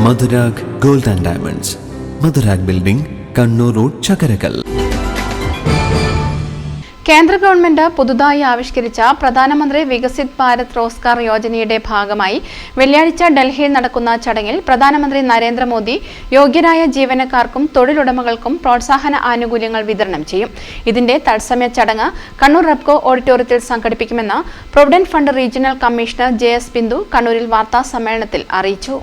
Madhurag gold and diamonds, Madhurag building, Kannur road, Chakkarakal. കേന്ദ്ര government പുതുതായി ആവിഷ്കരിച്ച പ്രധാനമന്ത്രി വികസിത് ഭാരത് റോസ്ഗാർ യോജനയുടെ ഭാഗമായി വെള്ളിയാഴ്ച ഡൽഹിയിൽ നടക്കുന്ന ചടങ്ങിൽ പ്രധാനമന്ത്രി നരേന്ദ്രമോദി യോഗ്യരായ ജീവനക്കാർക്കും തൊഴിലുടമകൾക്കും പ്രോത്സാഹന ആനുകൂല്യങ്ങൾ വിതരണം ചെയ്യും. ഇതിന്റെ തത്സമയ ചടങ്ങ് കണ്ണൂർ റെപ്കോ ഓഡിറ്റോറിയത്തിൽ സംഘടിപ്പിക്കുമെന്ന് provident fund regional commissioner JS Bindu കണ്ണൂരിൽ വാർത്താ സമ്മേളനത്തിൽ അറിയിച്ചു.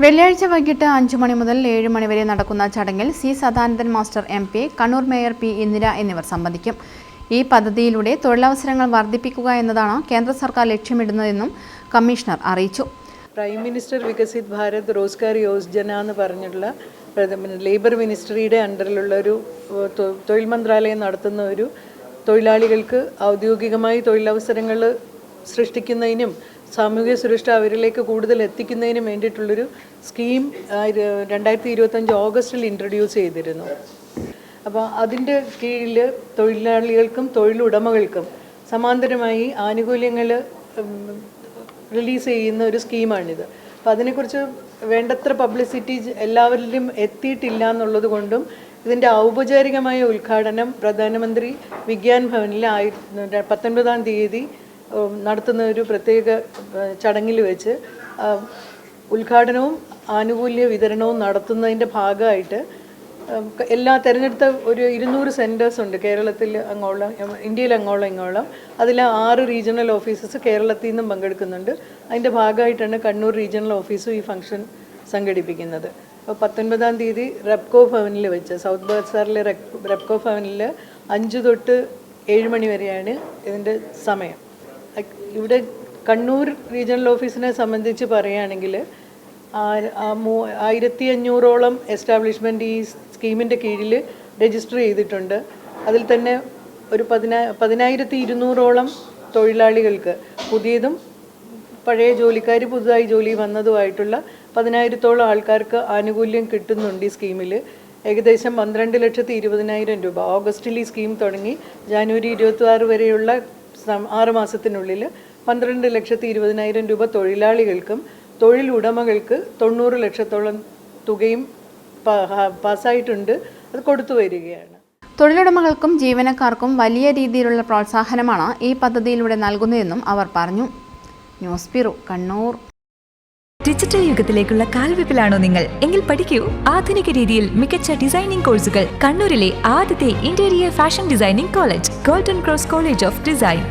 വെള്ളിയാഴ്ച വൈകിട്ട് 5 മണി മുതൽ 7 മണി വരെ നടക്കുന്ന ചടങ്ങിൽ C. Sadanandan master MP, Kannur mayor P. Indira എന്നിവർ സംബന്ധിക്കും. ഈ പദ്ധതിയിലൂടെ തൊഴിലവസരങ്ങൾ വർദ്ധിപ്പിക്കുക എന്നതാണ് കേന്ദ്ര സർക്കാർ ലക്ഷ്യമിടുന്നതെന്നും കമ്മീഷണർ അറിയിച്ചു. പ്രൈം മിനിസ്റ്റർ വികസിത് ഭാരത് റോസ്ഗാർ യോജന എന്ന് പറഞ്ഞിട്ടുള്ള ലേബർ മിനിസ്ട്രിയുടെ അണ്ടറിലുള്ള ഒരു തൊഴിൽ മന്ത്രാലയം നടത്തുന്ന ഒരു തൊഴിലാളികൾക്ക് ഔദ്യോഗികമായി തൊഴിലവസരങ്ങൾ സൃഷ്ടിക്കുന്നതിനും സാമൂഹ്യ സുരക്ഷ അവരിലേക്ക് കൂടുതൽ എത്തിക്കുന്നതിനും വേണ്ടിയിട്ടുള്ളൊരു സ്കീം 2025 ഓഗസ്റ്റിൽ ഇൻട്രൊഡ്യൂസ് ചെയ്തിരുന്നു. അപ്പോൾ അതിൻ്റെ കീഴിൽ തൊഴിലാളികൾക്കും തൊഴിലുടമകൾക്കും സമാന്തരമായി ആനുകൂല്യങ്ങൾ റിലീസ് ചെയ്യുന്ന ഒരു സ്കീമാണിത്. അപ്പോൾ അതിനെക്കുറിച്ച് വേണ്ടത്ര പബ്ലിസിറ്റി എല്ലാവരിലും എത്തിയിട്ടില്ല എന്നുള്ളത് കൊണ്ടും ഇതിൻ്റെ ഔപചാരികമായ ഉദ്ഘാടനം പ്രധാനമന്ത്രി വിഗ്യാൻ ഭവനിൽ 19-ാം തീയതി നടത്തുന്ന ഒരു പ്രത്യേക ചടങ്ങിൽ വെച്ച് ഉദ്ഘാടനവും ആനുകൂല്യ വിതരണവും നടത്തുന്നതിൻ്റെ ഭാഗമായിട്ട് എല്ലാ തിരഞ്ഞെടുത്ത ഒരു 200 സെൻറ്റേഴ്സ് ഉണ്ട് കേരളത്തിൽ അങ്ങോളം, ഇന്ത്യയിൽ അങ്ങോളം ഇങ്ങോളം. അതിൽ 6 റീജിയണൽ ഓഫീസസ് കേരളത്തിൽ നിന്നും പങ്കെടുക്കുന്നുണ്ട്. അതിൻ്റെ ഭാഗമായിട്ടാണ് കണ്ണൂർ റീജിയണൽ ഓഫീസും ഈ ഫംഗ്ഷൻ സംഘടിപ്പിക്കുന്നത്. അപ്പോൾ 19-ാം തീയതി റെപ്കോ ഭവനിൽ വെച്ച്, സൗത്ത് ബസാറിലെ റെപ്കോ ഭവനിൽ 5 തൊട്ട് 7 മണി വരെയാണ് ഇതിൻ്റെ സമയം. ഇവിടെ കണ്ണൂർ റീജിയണൽ ഓഫീസിനെ സംബന്ധിച്ച് പറയുകയാണെങ്കിൽ 1500ഓളം എസ്റ്റാബ്ലിഷ്മെൻറ്റ് ഈ സ്കീമിൻ്റെ കീഴിൽ രജിസ്റ്റർ ചെയ്തിട്ടുണ്ട്. അതിൽ തന്നെ ഒരു 10,200ഓളം തൊഴിലാളികൾക്ക്, പുതിയതും പഴയ ജോലിക്കാർ പുതുതായി ജോലി വന്നതുമായിട്ടുള്ള 10,000ഓളം ആൾക്കാർക്ക് ആനുകൂല്യം കിട്ടുന്നുണ്ട് ഈ സ്കീമിൽ. ഏകദേശം 12,20,000 രൂപ. ഓഗസ്റ്റിൽ ഈ സ്കീം തുടങ്ങി ജാനുവരി 26 വരെയുള്ള 6 മാസത്തിനുള്ളിൽ 12,20,000 രൂപ തൊഴിലാളികൾക്കും തൊഴിലുടമകൾക്ക് 90 ലക്ഷത്തോളം തുകയും പാസ്സായിട്ടുണ്ട്. അത് കൊടുത്തു വരികയാണ്. തൊഴിലുടമകൾക്കും ജീവനക്കാർക്കും വലിയ രീതിയിലുള്ള പ്രോത്സാഹനമാണ് ഈ പദ്ധതിയിലൂടെ നൽകുന്നതെന്നും അവർ പറഞ്ഞു. News bureau, Kannur. ഡിജിറ്റൽ യുഗത്തിലേക്കുള്ള കാൽവെപ്പിലാണോ നിങ്ങൾ? എങ്കിൽ പഠിക്കൂ ആധുനിക രീതിയിൽ മികച്ച ഡിസൈനിംഗ് കോഴ്സുകൾ. കണ്ണൂരിലെ ആദ്യത്തെ interior fashion designing college, golden cross college of design.